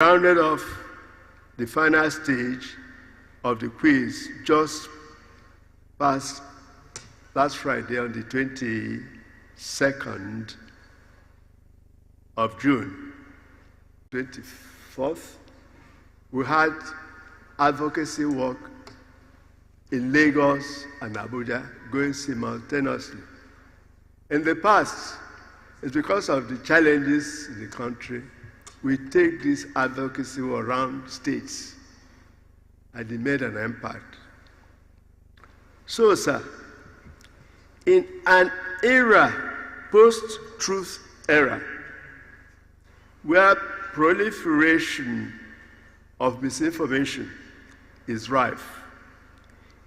rounded off the final stage of the quiz just past last Friday on the 22nd of June, 24th. We had advocacy work in Lagos and Abuja going simultaneously. In the past, it's because of the challenges in the country, we take this advocacy around states, and it made an impact. So, sir, in an era, post-truth era, where proliferation of misinformation is rife,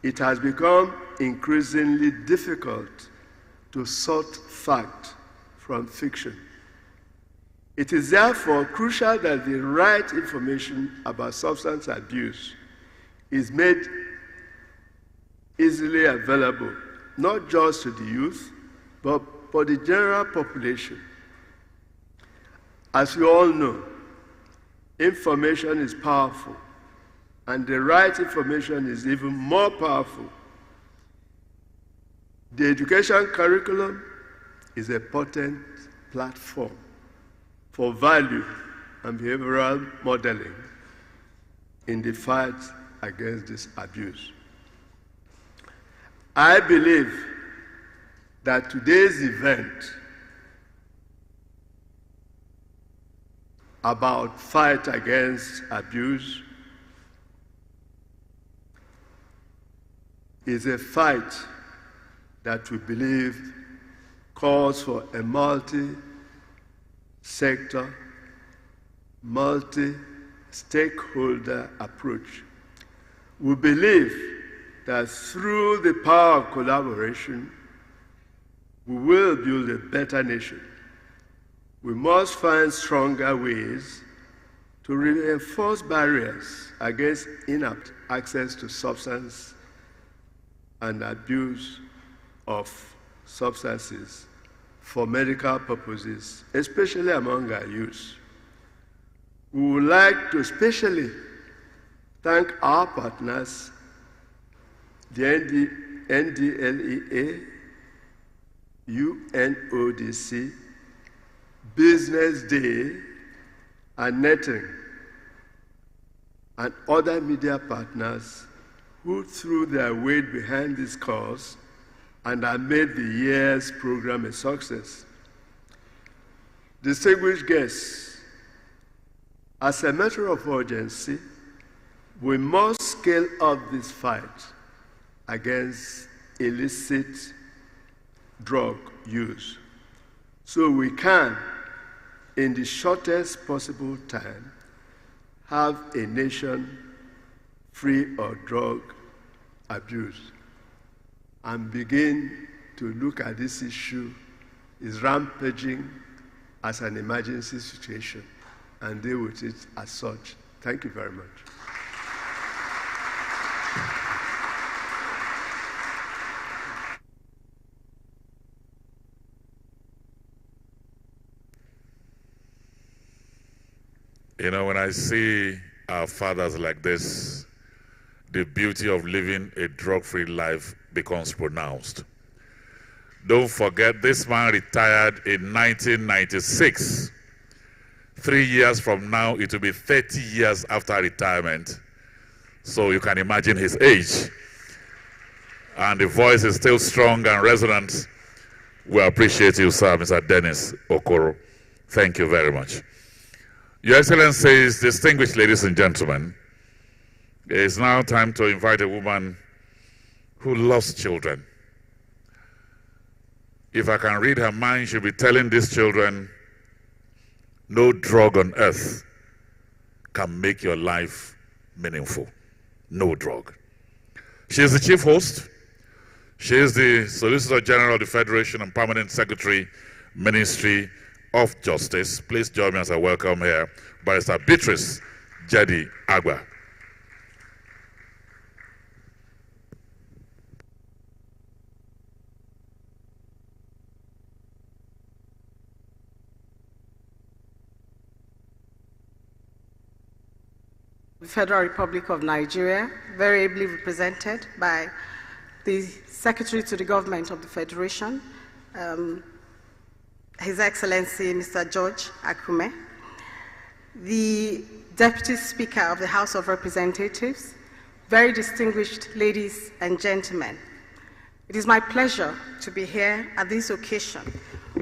it has become increasingly difficult to sort fact from fiction. It is therefore crucial that the right information about substance abuse is made easily available, not just to the youth, but for the general population. As you all know, information is powerful, and the right information is even more powerful. The education curriculum is a potent platform for value and behavioral modeling in the fight against this abuse. I believe that today's event about fight against abuse is a fight that we believe calls for a multi-sector, multi-stakeholder approach. We believe that through the power of collaboration, we will build a better nation. We must find stronger ways to reinforce barriers against inapt access to substance and abuse of substances for medical purposes, especially among our youth. We would like to especially thank our partners, the NDLEA, UNODC, Business Day, and Netting, and other media partners who threw their weight behind this cause and have made the year's program a success. Distinguished guests, as a matter of urgency, we must scale up this fight against illicit drug use so we can, in the shortest possible time, have a nation free of drug abuse and begin to look at this issue is rampaging as an emergency situation and deal with it as such. Thank you very much. You know, when I see our fathers like this, the beauty of living a drug-free life becomes pronounced. Don't forget, this man retired in 1996. 3 years from now, it will be 30 years after retirement. So you can imagine his age. And the voice is still strong and resonant. We appreciate you, sir, Mr. Dennis Okoro. Thank you very much. Your Excellencies, distinguished ladies and gentlemen, it is now time to invite a woman who loves children. If I can read her mind, she'll be telling these children, no drug on earth can make your life meaningful. No drug. She is the chief host. She is the Solicitor General of the Federation and Permanent Secretary, Ministry of Justice. Please join me as I welcome here Barrister Beatrice Jadi Agba. the Federal Republic of Nigeria, very ably represented by the Secretary to the Government of the Federation, His Excellency Mr. George Akume, the Deputy Speaker of the House of Representatives, very distinguished ladies and gentlemen. It is my pleasure to be here at this occasion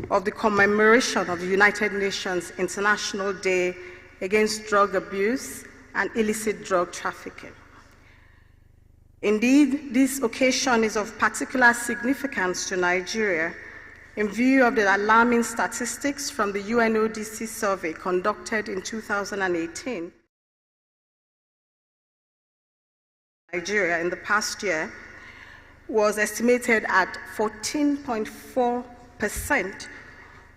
of the commemoration of the United Nations International Day Against Drug Abuse and Illicit Drug Trafficking. Indeed, this occasion is of particular significance to Nigeria in view of the alarming statistics from the UNODC survey conducted in 2018. Nigeria in the past year was estimated at 14.4%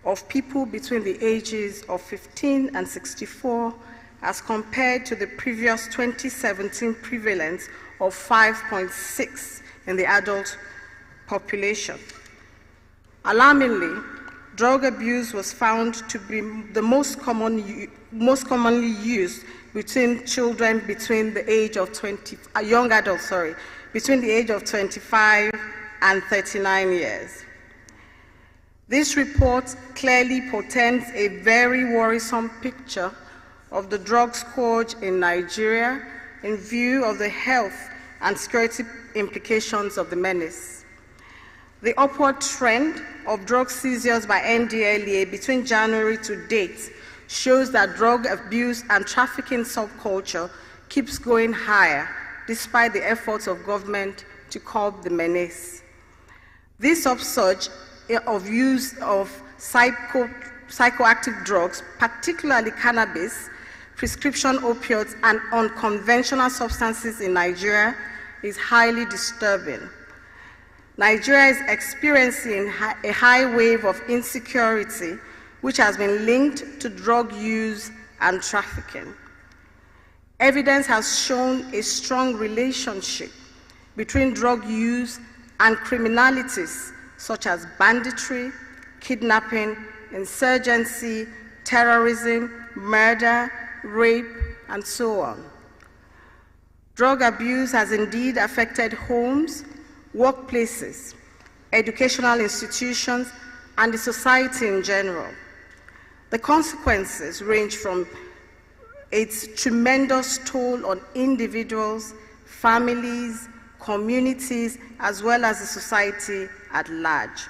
of people between the ages of 15 and 64 as compared to the previous 2017 prevalence of 5.6 in the adult population. Alarmingly, drug abuse was found to be the most commonly used between children between the age of between the age of 25 and 39 years. This report clearly portends a very worrisome picture of the drug scourge in Nigeria in view of the health and security implications of the menace. The upward trend of drug seizures by NDLEA between January to date shows that drug abuse and trafficking subculture keeps going higher despite the efforts of government to curb the menace. This upsurge of use of psychoactive drugs, particularly cannabis, prescription opioids, and unconventional substances in Nigeria is highly disturbing. Nigeria is experiencing a high wave of insecurity, which has been linked to drug use and trafficking. Evidence has shown a strong relationship between drug use and criminalities such as banditry, kidnapping, insurgency, terrorism, murder, rape, and so on. Drug abuse has indeed affected homes, workplaces, educational institutions, and the society in general. The consequences range from its tremendous toll on individuals, families, communities, as well as the society at large.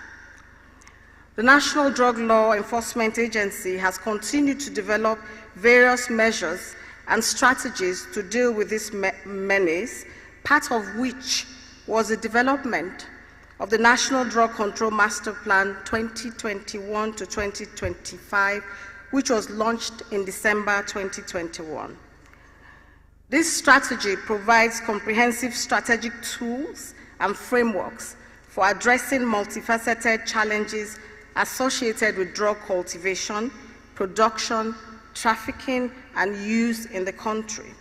The National Drug Law Enforcement Agency has continued to develop various measures and strategies to deal with this menace, part of which was the development of the National Drug Control Master Plan 2021 to 2025, which was launched in December 2021. This strategy provides comprehensive strategic tools and frameworks for addressing multifaceted challenges associated with drug cultivation, production, trafficking, and use in the country.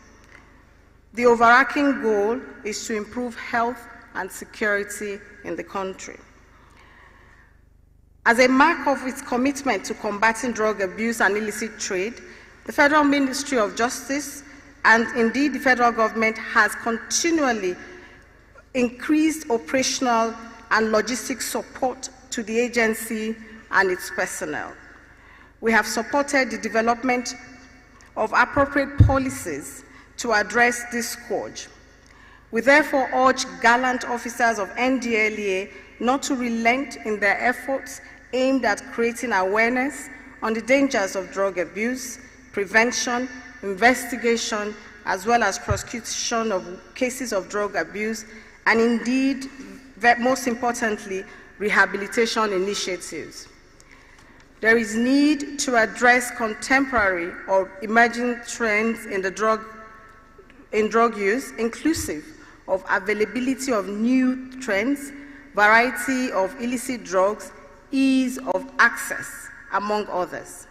The overarching goal is to improve health and security in the country. As a mark of its commitment to combating drug abuse and illicit trade, the Federal Ministry of Justice and indeed the federal government has continually increased operational and logistic support to the agency and its personnel. We have supported the development of appropriate policies to address this scourge. We therefore urge gallant officers of NDLEA not to relent in their efforts aimed at creating awareness on the dangers of drug abuse, prevention, investigation, as well as prosecution of cases of drug abuse, and indeed, most importantly, rehabilitation initiatives. There is need to address contemporary or emerging trends in drug use, inclusive of availability of new trends, variety of illicit drugs, ease of access, among others.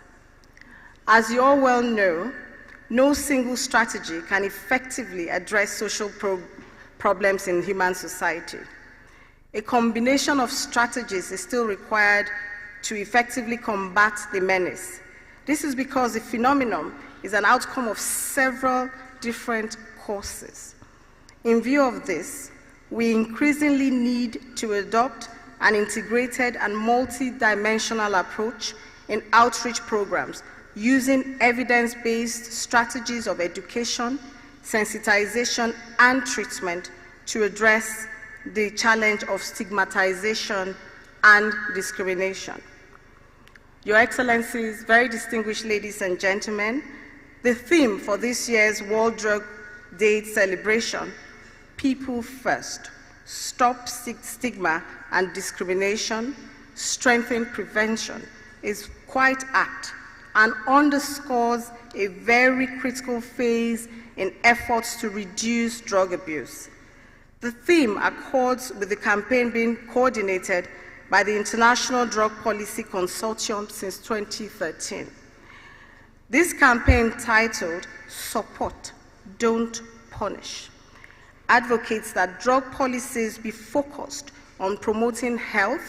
As you all well know, no single strategy can effectively address social problems in human society. A combination of strategies is still required to effectively combat the menace. This is because the phenomenon is an outcome of several different courses. In view of this, we increasingly need to adopt an integrated and multi-dimensional approach in outreach programs using evidence-based strategies of education, sensitization, and treatment to address the challenge of stigmatization and discrimination. Your Excellencies, very distinguished ladies and gentlemen, the theme for this year's World Drug Day celebration, People First, Stop Stigma and Discrimination, Strengthen Prevention, is quite apt and underscores a very critical phase in efforts to reduce drug abuse. The theme accords with the campaign being coordinated by the International Drug Policy Consortium since 2013. This campaign, titled Support, Don't Punish, advocates that drug policies be focused on promoting health,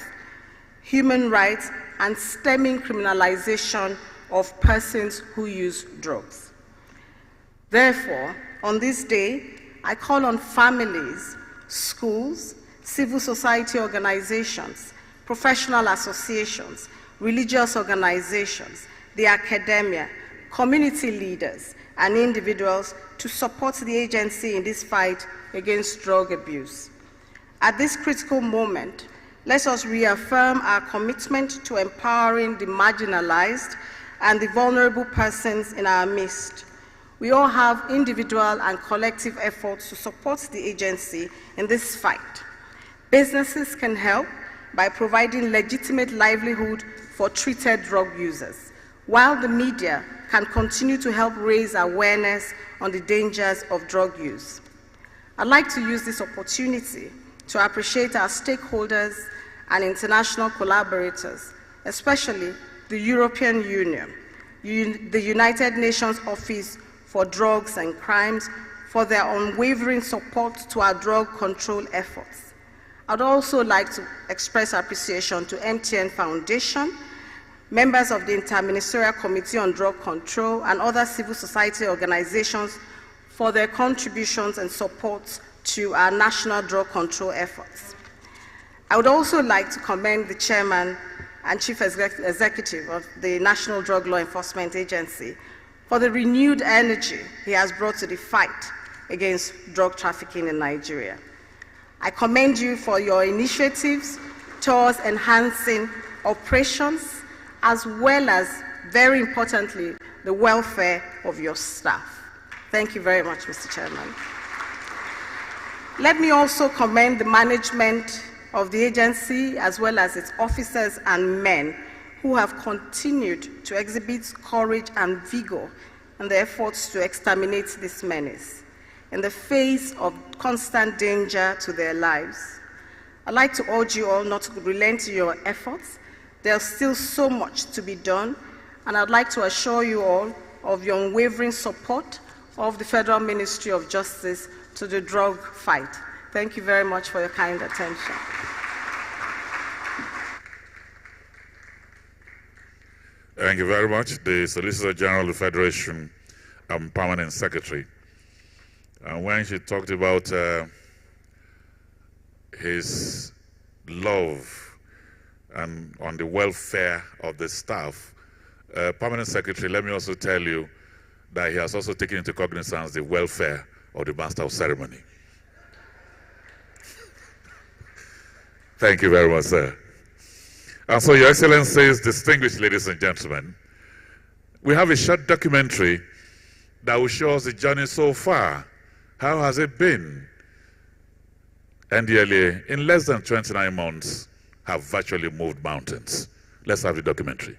human rights, and stemming criminalization of persons who use drugs. Therefore, on this day, I call on families, schools, civil society organizations, professional associations, religious organizations, the academia, community leaders, and individuals to support the agency in this fight against drug abuse. At this critical moment, let us reaffirm our commitment to empowering the marginalized and the vulnerable persons in our midst. We all have individual and collective efforts to support the agency in this fight. Businesses can help by providing legitimate livelihood for treated drug users, while the media can continue to help raise awareness on the dangers of drug use. I'd like to use this opportunity to appreciate our stakeholders and international collaborators, especially the European Union, the United Nations Office for Drugs and Crimes, for their unwavering support to our drug control efforts. I'd also like to express appreciation to MTN Foundation, members of the Interministerial Committee on Drug Control, and other civil society organizations for their contributions and support to our national drug control efforts. I would also like to commend the Chairman and Chief Executive of the National Drug Law Enforcement Agency for the renewed energy he has brought to the fight against drug trafficking in Nigeria. I commend you for your initiatives towards enhancing operations, as well as, very importantly, the welfare of your staff. Thank you very much, Mr. Chairman. Let me also commend the management of the agency, as well as its officers and men, who have continued to exhibit courage and vigor in their efforts to exterminate this menace in the face of constant danger to their lives. I'd like to urge you all not to relent in your efforts. There's still so much to be done, and I'd like to assure you all of your unwavering support of the Federal Ministry of Justice to the drug fight. Thank you very much for your kind attention. Thank you very much. The Solicitor General of the Federation and Permanent Secretary. And when she talked about his love and on the welfare of the staff, Permanent Secretary, let me also tell you that he has also taken into cognizance the welfare of the Master of Ceremony. Thank you very much, sir. And so, Your Excellencies, distinguished ladies and gentlemen, we have a short documentary that will show us the journey so far. How has it been? NDLA, in less than 29 months, have virtually moved mountains. Let's have the documentary.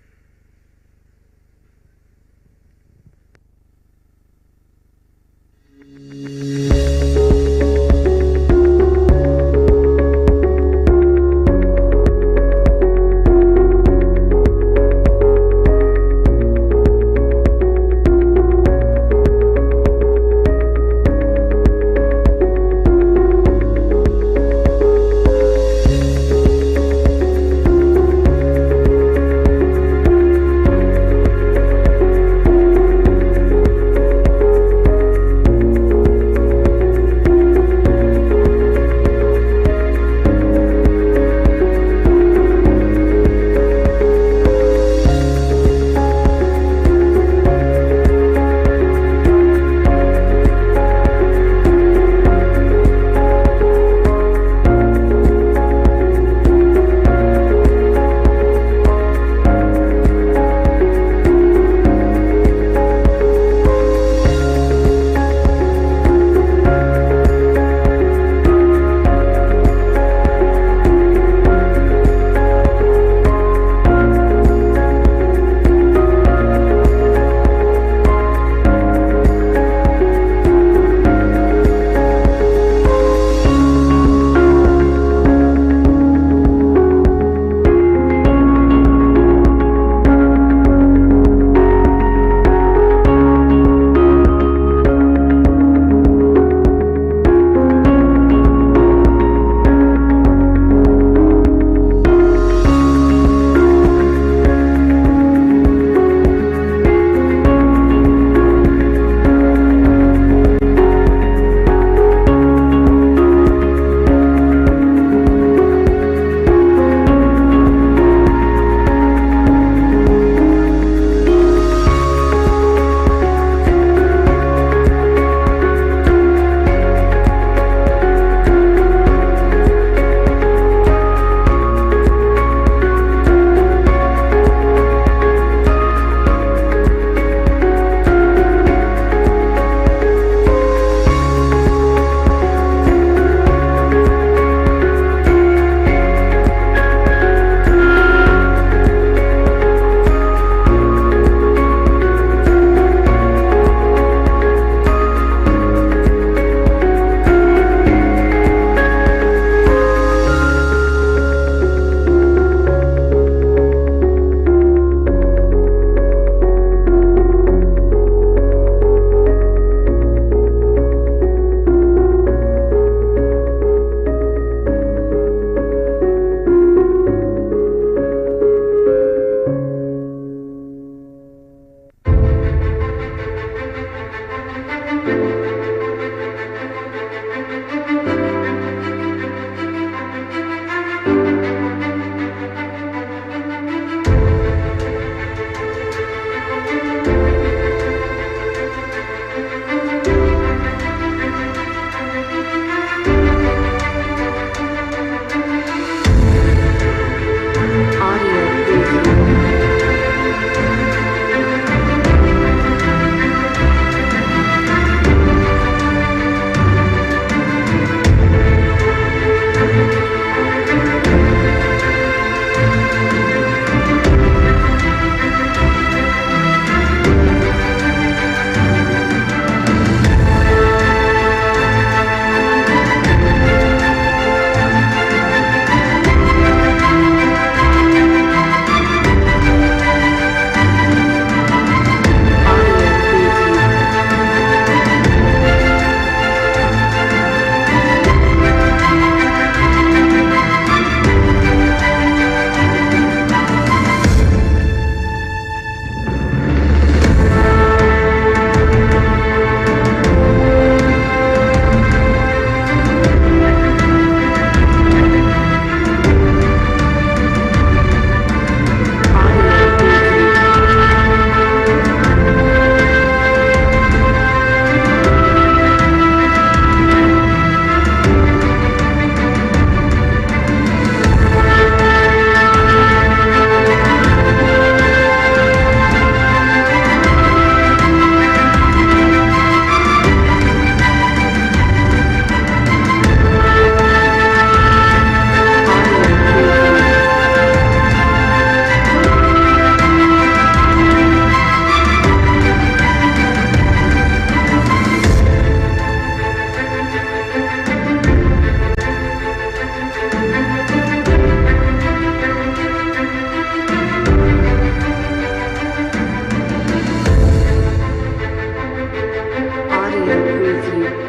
I praise you.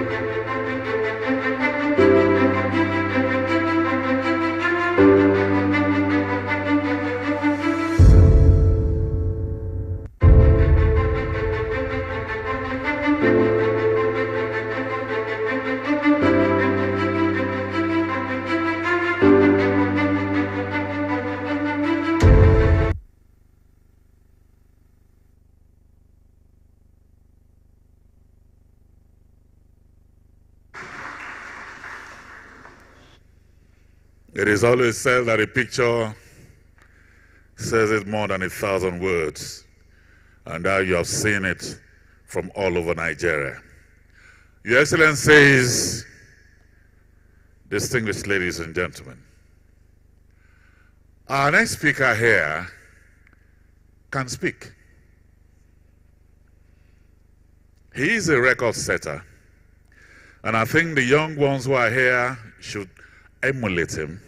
It is always said that a picture says it more than 1,000 words, and now you have seen it from all over Nigeria. Your Excellencies, distinguished ladies and gentlemen, our next speaker here can speak. He is a record setter, and I think the young ones who are here should emulate him.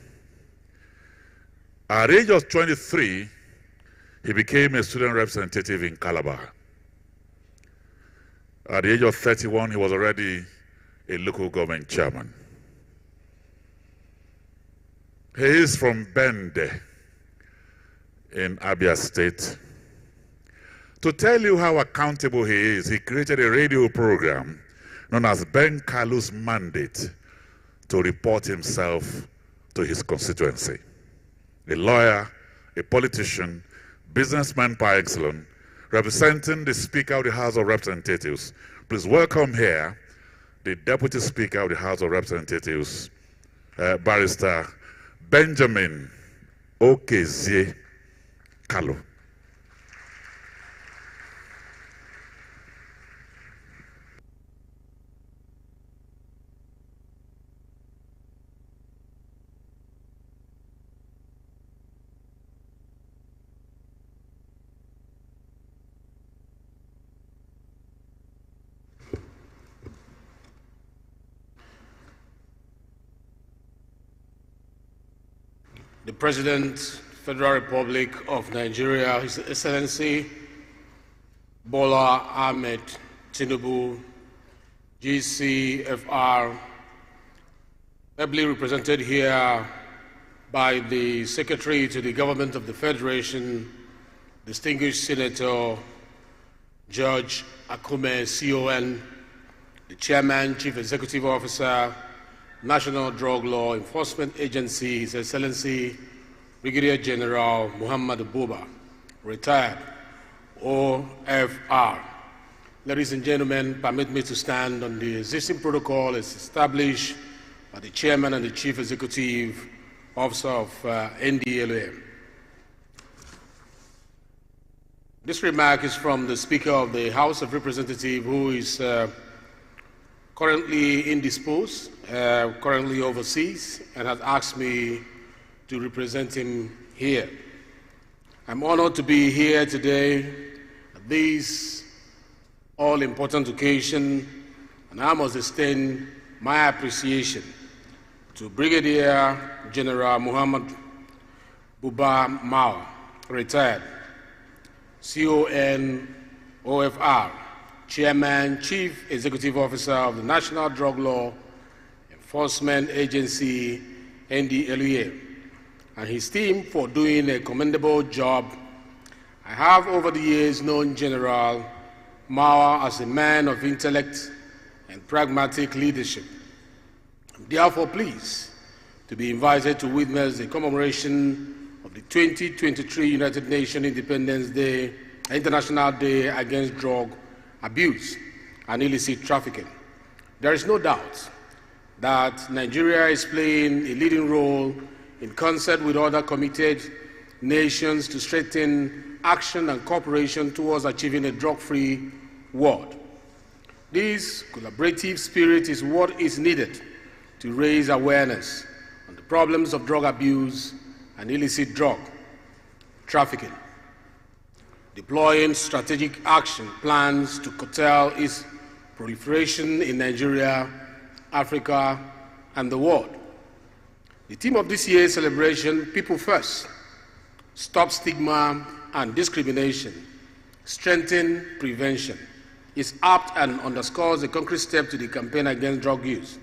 At the age of 23, he became a student representative in Calabar. At the age of 31, he was already a local government chairman. He is from Bende in Abia State. To tell you how accountable he is, he created a radio program known as Ben Kalu's Mandate to report himself to his constituency. A lawyer, a politician, businessman par excellence, representing the Speaker of the House of Representatives. Please welcome here the Deputy Speaker of the House of Representatives, Barrister Benjamin Okezie Kalu. The President, Federal Republic of Nigeria, His Excellency Bola Ahmed Tinubu, GCFR, ably represented here by the Secretary to the Government of the Federation, distinguished Senator George Akume, CON, the Chairman, Chief Executive Officer, National Drug Law Enforcement Agency, His Excellency Brigadier General Muhammad Buba, retired, OFR. Ladies and gentlemen, permit me to stand on the existing protocol as established by the Chairman and the Chief Executive Officer of NDLA. This remark is from the Speaker of the House of Representatives, who is currently indisposed, currently overseas, and has asked me to represent him here. I'm honored to be here today at this all-important occasion, and I must extend my appreciation to Brigadier General Muhammad Buba Mao, retired, CON OFR, Chairman, Chief Executive Officer of the National Drug Law Enforcement Agency, NDLEA, and his team for doing a commendable job. I have over the years known General Mao as a man of intellect and pragmatic leadership. I'm therefore pleased to be invited to witness the commemoration of the 2023 United Nations Independence Day, International Day Against Drug Abuse and Illicit Trafficking. There is no doubt that Nigeria is playing a leading role in concert with other committed nations to strengthen action and cooperation towards achieving a drug-free world. This collaborative spirit is what is needed to raise awareness on the problems of drug abuse and illicit drug trafficking, deploying strategic action plans to curtail its proliferation in Nigeria, Africa, and the world. The theme of this year's celebration, People First, Stop Stigma and Discrimination, Strengthen Prevention, is apt and underscores a concrete step to the campaign against drug use.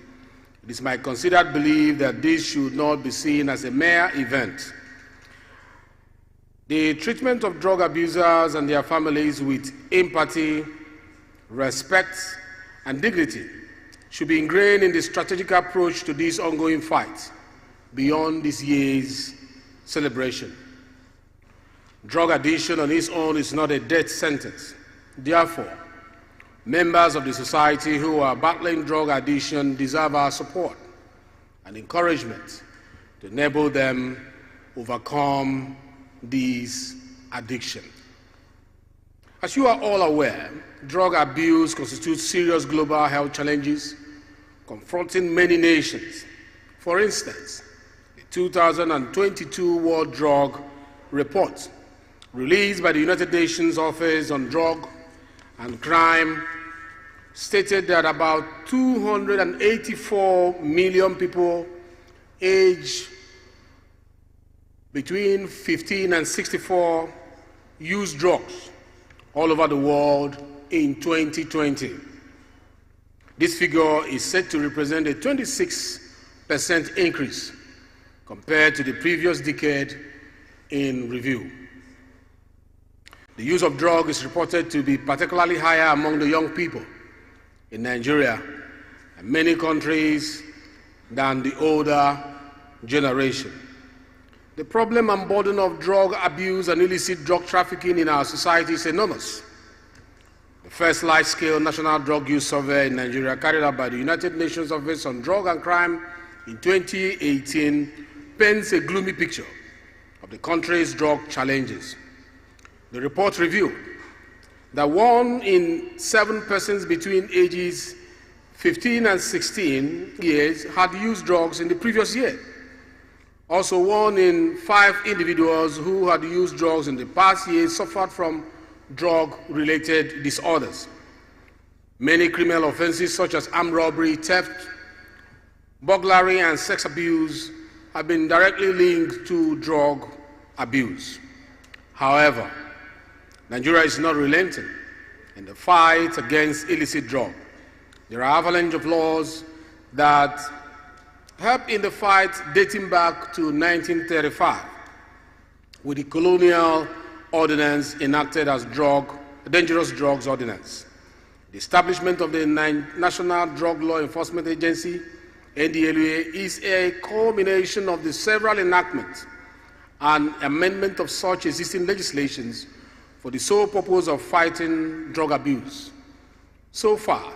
It is my considered belief that this should not be seen as a mere event. The treatment of drug abusers and their families with empathy, respect, and dignity should be ingrained in the strategic approach to this ongoing fight beyond this year's celebration. Drug addiction on its own is not a death sentence. Therefore, members of the society who are battling drug addiction deserve our support and encouragement to enable them overcome this addiction. As you are all aware, drug abuse constitutes serious global health challenges confronting many nations. For instance, the 2022 World Drug Report, released by the United Nations Office on Drug and Crime, stated that about 284 million people aged between 15 and 64 use drugs all over the world in 2020. This figure is said to represent a 26% increase compared to the previous decade in review. The use of drugs is reported to be particularly higher among the young people in Nigeria and many countries than the older generation. The problem and burden of drug abuse and illicit drug trafficking in our society is enormous. The first large-scale national drug use survey in Nigeria, carried out by the United Nations Office on Drug and Crime in 2018, paints a gloomy picture of the country's drug challenges. The report revealed that 1 in 7 persons between ages 15 and 16 years had used drugs in the previous year. Also, 1 in 5 individuals who had used drugs in the past year suffered from drug-related disorders. Many criminal offenses such as armed robbery, theft, burglary, and sex abuse have been directly linked to drug abuse. However, Nigeria is not relenting in the fight against illicit drugs. There are avalanche of laws that help in the fight dating back to 1935 with the colonial ordinance enacted as Dangerous Drugs Ordinance. The establishment of the National Drug Law Enforcement Agency, NDLEA, is a culmination of the several enactments and amendment of such existing legislations for the sole purpose of fighting drug abuse. So far,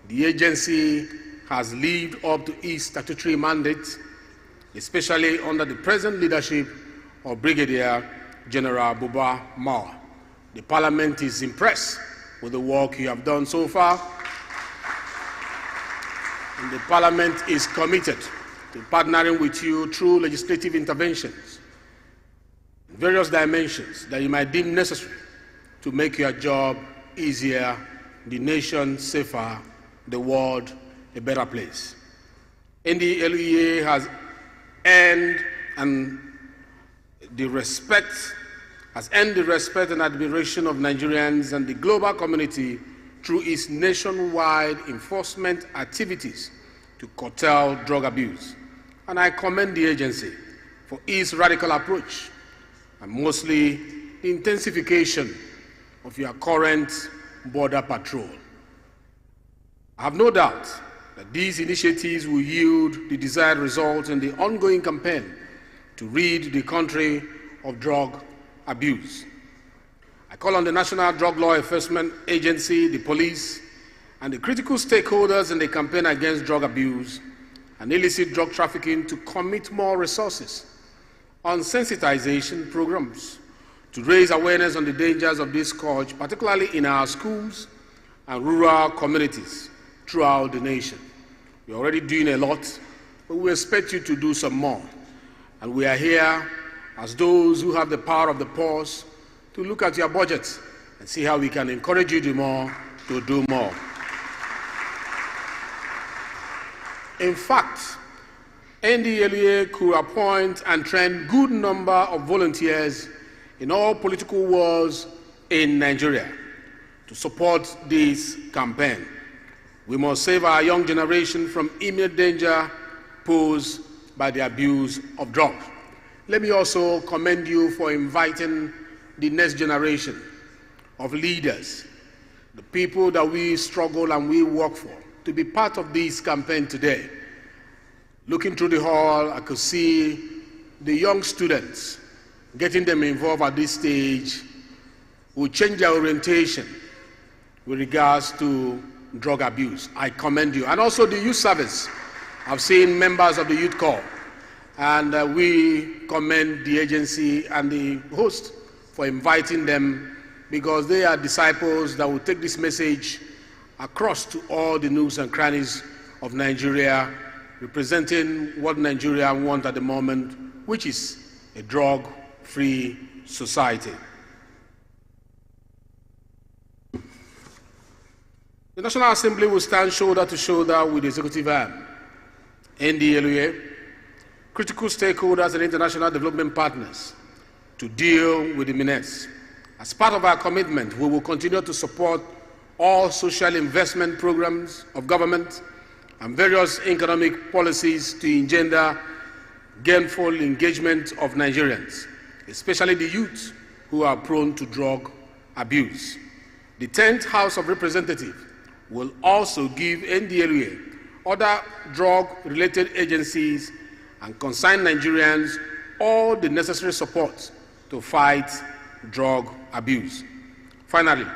the agency has lived up to its statutory mandate, especially under the present leadership of Brigadier General Buba Marwa. The Parliament is impressed with the work you have done so far, and the Parliament is committed to partnering with you through legislative interventions in various dimensions that you might deem necessary to make your job easier, the nation safer, the world a better place. NDLEA has earned the respect and admiration of Nigerians and the global community through its nationwide enforcement activities to curtail drug abuse. And I commend the agency for its radical approach and mostly the intensification of your current border patrol. I have no doubt that these initiatives will yield the desired results in the ongoing campaign to rid the country of drug abuse. I call on the National Drug Law Enforcement Agency, the police, and the critical stakeholders in the campaign against drug abuse and illicit drug trafficking to commit more resources on sensitization programs to raise awareness on the dangers of this scourge, particularly in our schools and rural communities throughout the nation. You're already doing a lot, but we expect you to do some more. And we are here as those who have the power of the purse to look at your budget and see how we can encourage you to do more. In fact, NDLEA could appoint and train good number of volunteers in all political wars in Nigeria. to support this campaign. We must save our young generation from imminent danger posed by the abuse of drugs. Let me also commend you for inviting the next generation of leaders, the people that we struggle and we work for, to be part of this campaign today. Looking through the hall, I could see the young students, getting them involved at this stage will change their orientation with regards to drug abuse. I commend you. And also the youth service. I've seen members of the youth corps, and we commend the agency and the host for inviting them, because they are disciples that will take this message across to all the nooks and crannies of Nigeria, representing what Nigeria wants at the moment, which is a drug-free society. The National Assembly will stand shoulder to shoulder with the executive arm, NDLEA, critical stakeholders and international development partners to deal with the menace. As part of our commitment, we will continue to support all social investment programs of government and various economic policies to engender gainful engagement of Nigerians, especially the youth who are prone to drug abuse. The 10th House of Representatives will also give NDLEA, other drug-related agencies, and concerned Nigerians all the necessary support to fight drug abuse. Finally,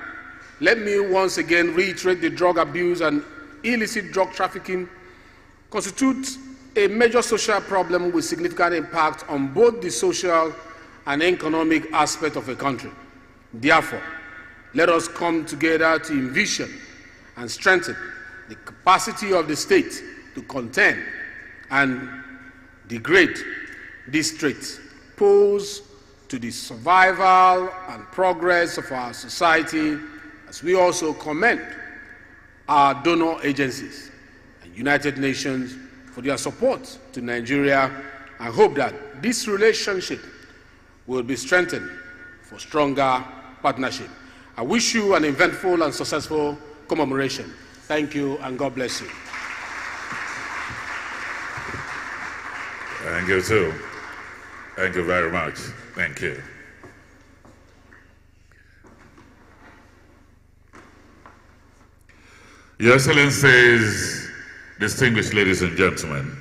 let me once again reiterate the drug abuse and illicit drug trafficking constitutes a major social problem with significant impact on both the social and economic aspect of a country. Therefore, let us come together to envision and strengthen the capacity of the state to contain and degrade these threats posed to the survival and progress of our society, as we also commend our donor agencies and United Nations for their support to Nigeria, and hope that this relationship will be strengthened for stronger partnership. I wish you an eventful and successful commemoration. Thank you, and God bless you. Thank you too. Thank you very much. Thank you. Your Excellencies, distinguished ladies and gentlemen,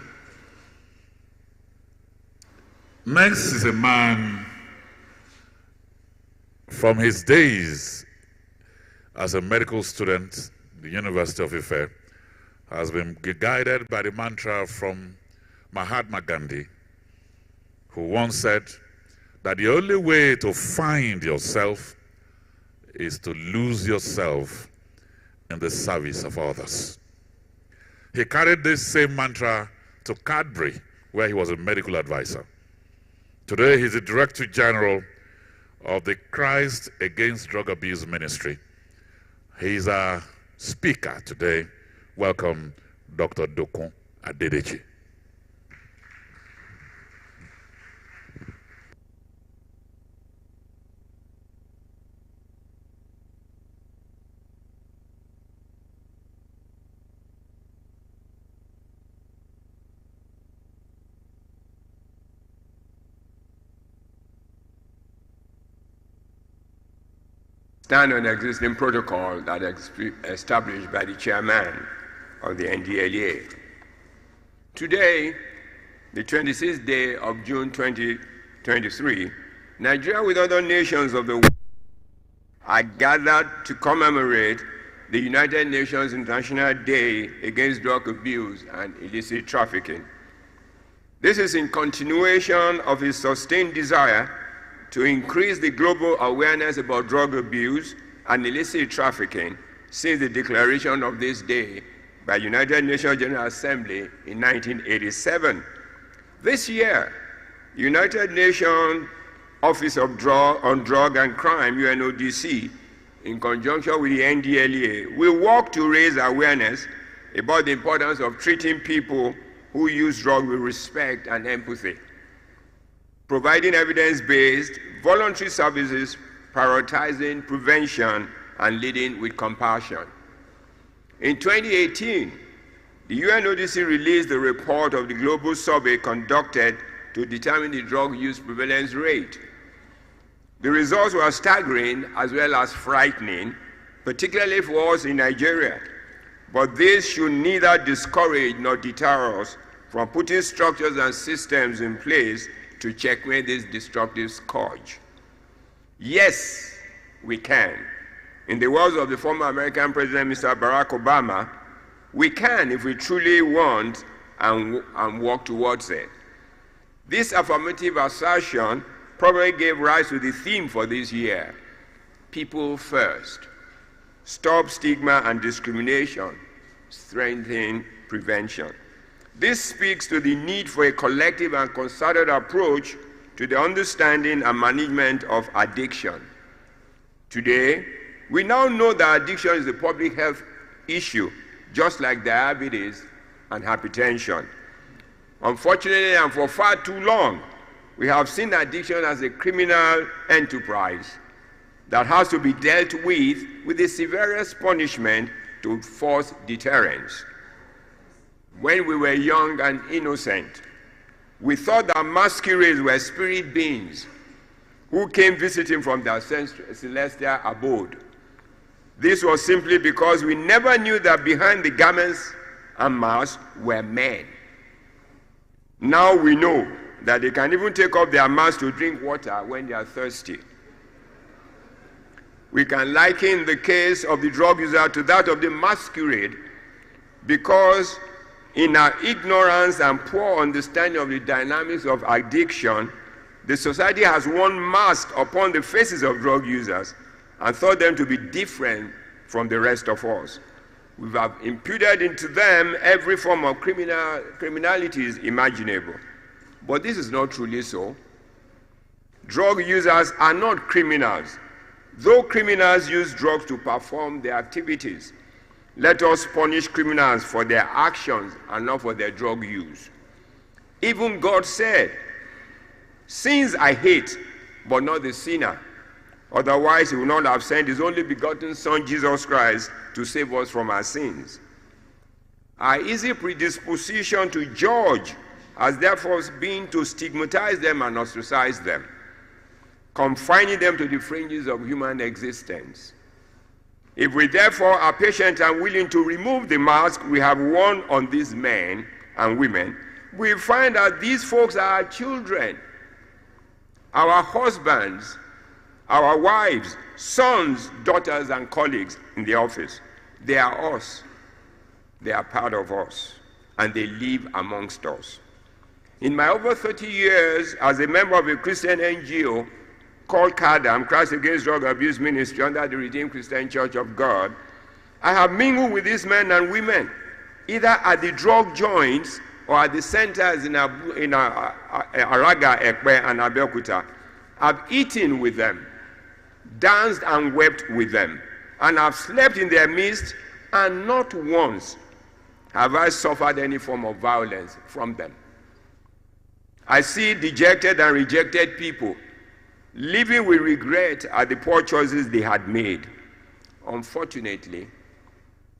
next is a man from his days as a medical student at the University of Ife, has been guided by the mantra from Mahatma Gandhi, who once said that the only way to find yourself is to lose yourself in the service of others. He carried this same mantra to Cadbury, where he was a medical advisor. Today, he's the Director General of the Christ Against Drug Abuse Ministry. He's our speaker today. Welcome, Dr. Dokun Adedeji. Stand on existing protocol that is established by the chairman of the NDLEA. Today, the 26th day of June 2023, Nigeria with other nations of the world are gathered to commemorate the United Nations International Day Against Drug Abuse and Illicit Trafficking. This is in continuation of his sustained desire to increase the global awareness about drug abuse and illicit trafficking since the declaration of this day by United Nations General Assembly in 1987. This year, United Nations Office on Drug and Crime, UNODC, in conjunction with the NDLEA, will work to raise awareness about the importance of treating people who use drugs with respect and empathy, providing evidence-based voluntary services, prioritizing prevention and leading with compassion. In 2018, the UNODC released the report of the global survey conducted to determine the drug use prevalence rate. The results were staggering as well as frightening, particularly for us in Nigeria. But this should neither discourage nor deter us from putting structures and systems in place to checkmate this destructive scourge. Yes, we can. In the words of the former American President, Mr. Barack Obama, we can if we truly want and work towards it. This affirmative assertion probably gave rise to the theme for this year, People First. Stop stigma and discrimination, strengthen prevention. This speaks to the need for a collective and concerted approach to the understanding and management of addiction. Today, we now know that addiction is a public health issue, just like diabetes and hypertension. Unfortunately, and for far too long, we have seen addiction as a criminal enterprise that has to be dealt with the severest punishment to force deterrence. When we were young and innocent, we thought that masquerades were spirit beings who came visiting from their celestial abode. This was simply because we never knew that behind the garments and masks were men. Now we know that they can even take off their masks to drink water when they are thirsty. We can liken the case of the drug user to that of the masquerade because in our ignorance and poor understanding of the dynamics of addiction, the society has worn masks upon the faces of drug users and thought them to be different from the rest of us. We have imputed into them every form of criminality imaginable. But this is not truly so. Drug users are not criminals. Though criminals use drugs to perform their activities, let us punish criminals for their actions and not for their drug use. Even God said, "Sins I hate, but not the sinner. Otherwise, he would not have sent his only begotten Son, Jesus Christ, to save us from our sins." Our easy predisposition to judge has therefore been to stigmatize them and ostracize them, confining them to the fringes of human existence. If we therefore are patient and willing to remove the mask we have worn on these men and women, we find that these folks are our children, our husbands, our wives, sons, daughters, and colleagues in the office. They are us. They are part of us, and they live amongst us. In my over 30 years as a member of a Christian NGO called CADAM, Christ Against Drug Abuse Ministry, under the Redeemed Christian Church of God, I have mingled with these men and women, either at the drug joints or at the centers in Araga, Ekpe, and Abeokuta. I've eaten with them, danced and wept with them, and I've slept in their midst, and not once have I suffered any form of violence from them. I see dejected and rejected people living with regret at the poor choices they had made. Unfortunately,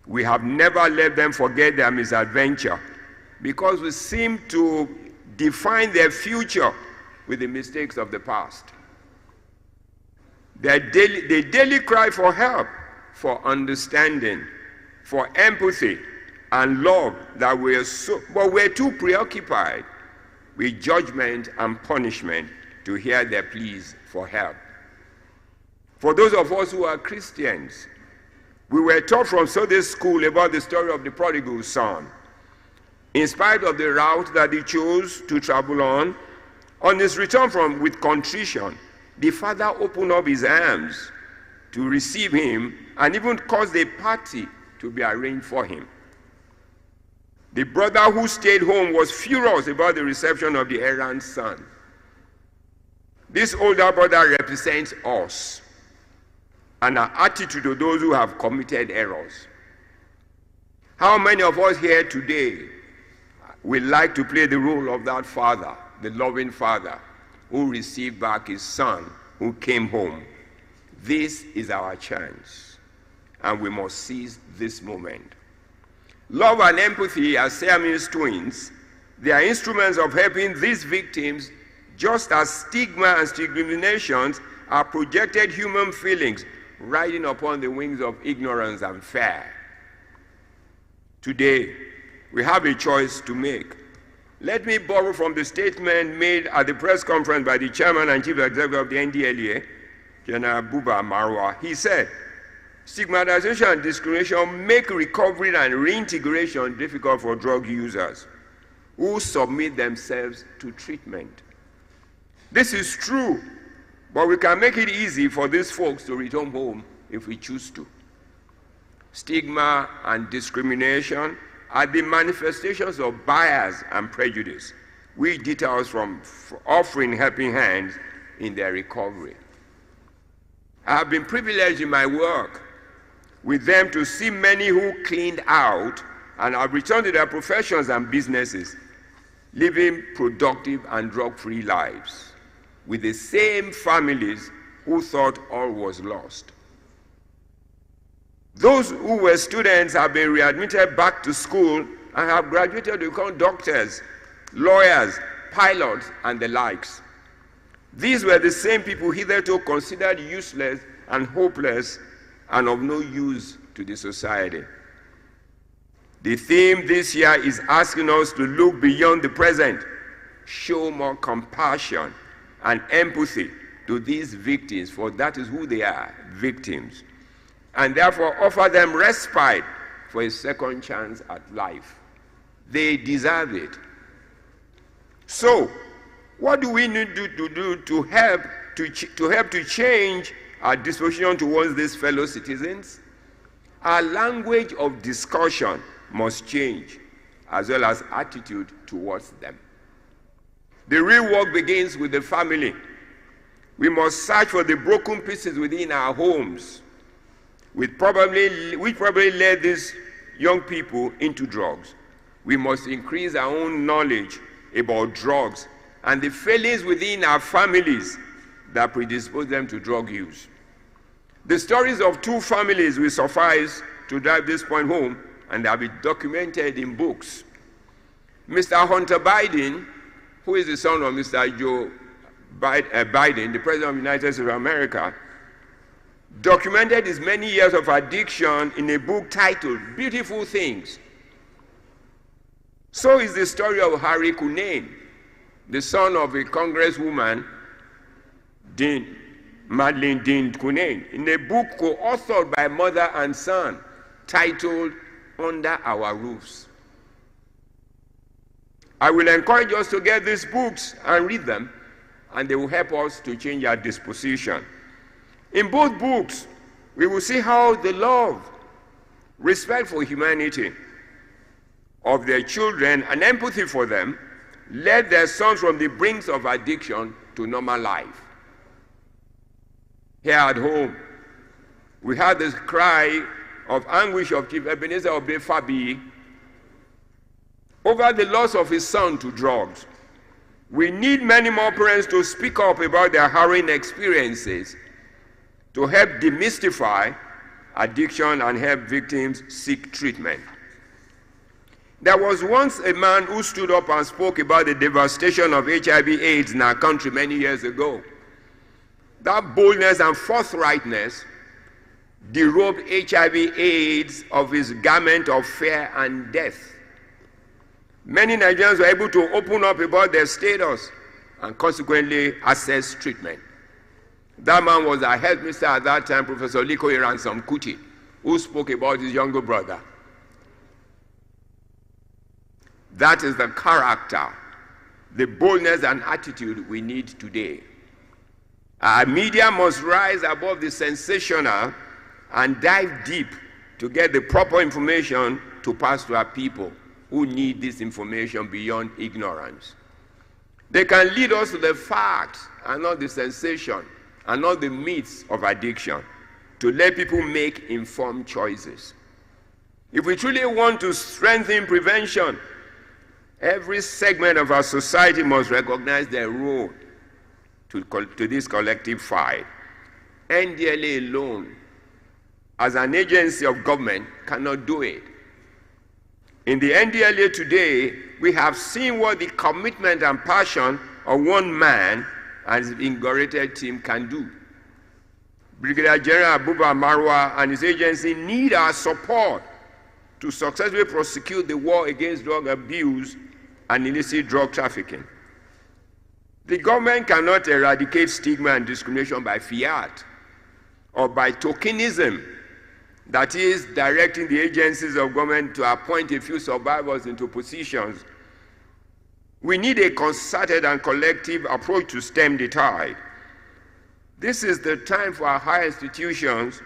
we have never let them forget their misadventure because we seem to define their future with the mistakes of the past. They daily cry for help, for understanding, for empathy and love, but we're too preoccupied with judgment and punishment to hear their pleas for help. For those of us who are Christians, we were taught from Sunday school about the story of the prodigal son. In spite of the route that he chose to travel on his return with contrition, the father opened up his arms to receive him and even caused a party to be arranged for him. The brother who stayed home was furious about the reception of the errant son. This older brother represents us and our attitude to those who have committed errors. How many of us here today would like to play the role of that father, the loving father, who received back his son who came home? This is our chance. and we must seize this moment. Love and empathy are Siamese twins. They are instruments of helping these victims, just as stigma and discriminations are projected human feelings riding upon the wings of ignorance and fear. Today, we have a choice to make. Let me borrow from the statement made at the press conference by the chairman and chief executive of the NDLEA, General Buba Marwa. He said, stigmatization and discrimination make recovery and reintegration difficult for drug users who submit themselves to treatment. This is true, but we can make it easy for these folks to return home if we choose to. Stigma and discrimination are the manifestations of bias and prejudice, which deter us from offering helping hands in their recovery. I have been privileged in my work with them to see many who cleaned out and have returned to their professions and businesses, living productive and drug-free lives with the same families who thought all was lost. Those who were students have been readmitted back to school and have graduated to become doctors, lawyers, pilots, and the likes. These were the same people hitherto considered useless and hopeless and of no use to the society. The theme this year is asking us to look beyond the present, show more compassion and empathy to these victims, for that is who they are, victims, and therefore offer them respite for a second chance at life. They deserve it. So, what do we need to do to help to change our disposition towards these fellow citizens? Our language of discussion must change, as well as attitude towards them. The real work begins with the family. We must search for the broken pieces within our homes, which probably led these young people into drugs. We must increase our own knowledge about drugs and the failings within our families that predispose them to drug use. The stories of two families will suffice to drive this point home, and they have been documented in books. Mr. Hunter Biden, who is the son of Mr. Joe Biden, the President of the United States of America, documented his many years of addiction in a book titled Beautiful Things. So is the story of Harry Cunnane, the son of a congresswoman, Madeleine Dean Cunnane, in a book co-authored by mother and son titled Under Our Roofs. I will encourage us to get these books and read them, and they will help us to change our disposition. In both books, we will see how the love, respect for humanity of their children and empathy for them led their sons from the brinks of addiction to normal life. Here at home, we had this cry of anguish of Chief Ebenezer Obefabi over the loss of his son to drugs. We need many more parents to speak up about their harrowing experiences to help demystify addiction and help victims seek treatment. There was once a man who stood up and spoke about the devastation of HIV/AIDS in our country many years ago. That boldness and forthrightness derobed HIV/AIDS of his garment of fear and death. Many Nigerians were able to open up about their status and consequently access treatment. That man was our health minister at that time, Professor Liko Ransom Kuti, who spoke about his younger brother. That is the character, the boldness and attitude we need today. Our media must rise above the sensational and dive deep to get the proper information to pass to our people who need this information beyond ignorance. They can lead us to the facts and not the sensation and not the myths of addiction, to let people make informed choices. If we truly want to strengthen prevention, every segment of our society must recognize their role to this collective fight. NDLEA alone as an agency of government, cannot do it. In the NDLA today, we have seen what the commitment and passion of one man and his invigorated team can do. Brigadier General Abuba Marwa and his agency need our support to successfully prosecute the war against drug abuse and illicit drug trafficking. The government cannot eradicate stigma and discrimination by fiat or by tokenism, that is, directing the agencies of government to appoint a few survivors into positions. We need a concerted and collective approach to stem the tide. This is the time for our higher institutions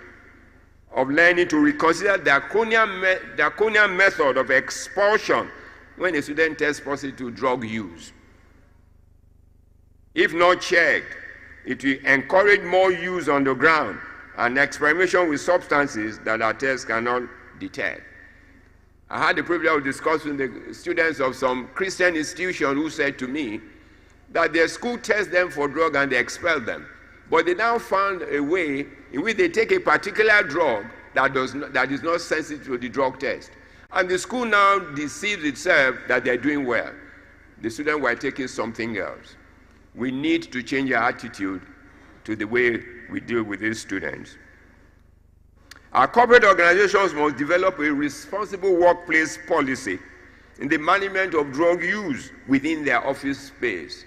of learning to reconsider the draconian method of expulsion when a student tests positive to drug use. If not checked, it will encourage more use on the ground and experimentation with substances that our tests cannot detect. I had the privilege of discussing with the students of some Christian institution who said to me that their school tests them for drug and they expel them. But they now found a way in which they take a particular drug that is not sensitive to the drug test. And the school now deceives itself that they're doing well. The students were taking something else. We need to change our attitude to the way we deal with these students. Our corporate organizations must develop a responsible workplace policy in the management of drug use within their office space.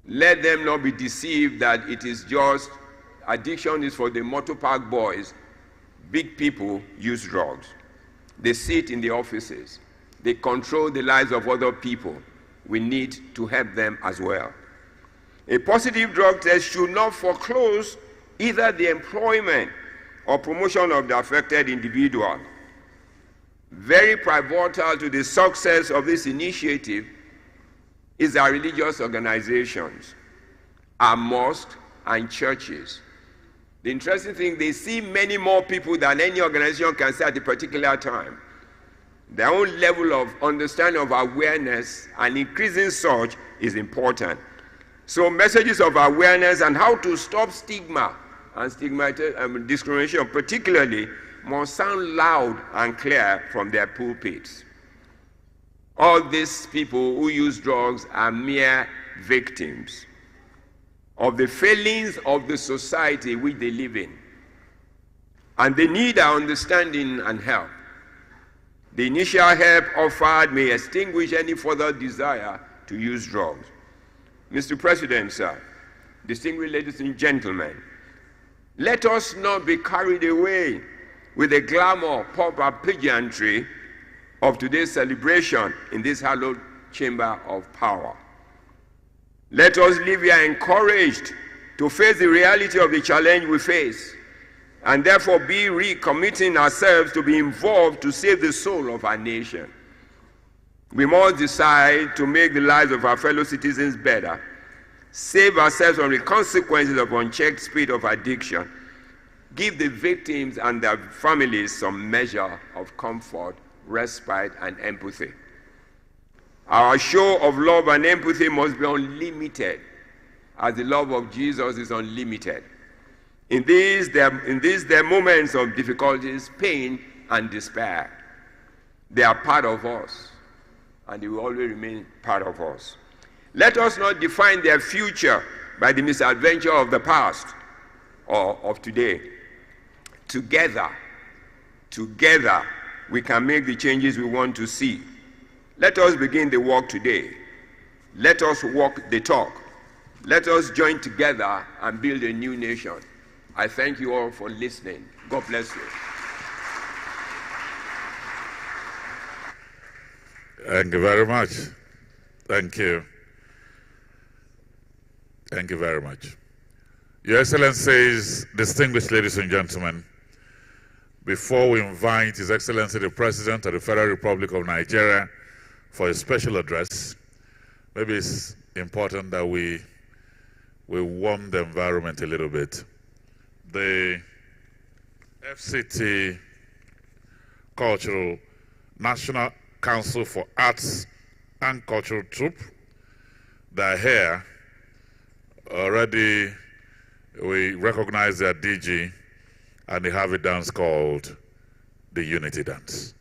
Let them not be deceived that it is just addiction is for the motor park boys. Big people use drugs. They sit in the offices. They control the lives of other people. We need to help them as well. A positive drug test should not foreclose either the employment or promotion of the affected individual. Very pivotal to the success of this initiative is our religious organizations, our mosques and churches. The interesting thing, they see many more people than any organization can see at a particular time. Their own level of understanding of awareness and increasing such is important. So messages of awareness and how to stop stigma and discrimination particularly must sound loud and clear from their pulpits. All these people who use drugs are mere victims of the failings of the society which they live in. And they need our understanding and help. The initial help offered may extinguish any further desire to use drugs. Mr. President, sir, distinguished ladies and gentlemen, let us not be carried away with the glamour, pomp, and pageantry of today's celebration in this hallowed chamber of power. Let us live here encouraged to face the reality of the challenge we face, and therefore be recommitting ourselves to be involved to save the soul of our nation. We must decide to make the lives of our fellow citizens better, save ourselves from the consequences of unchecked speed of addiction, give the victims and their families some measure of comfort, respite, and empathy. Our show of love and empathy must be unlimited, as the love of Jesus is unlimited. In these there are moments of difficulties, pain, and despair. They are part of us, and they will always remain part of us. Let us not define their future by the misadventure of the past or of today. Together, we can make the changes we want to see. Let us begin the work today. Let us walk the talk. Let us join together and build a new nation. I thank you all for listening. God bless you. Thank you very much. Thank you. Thank you very much. Your Excellencies, distinguished ladies and gentlemen, before we invite His Excellency the President of the Federal Republic of Nigeria for a special address, maybe it's important that we warm the environment a little bit. The FCT Cultural National Council for Arts and Cultural Troupe, they're here. Already we recognize their DG and they have a dance called the Unity Dance.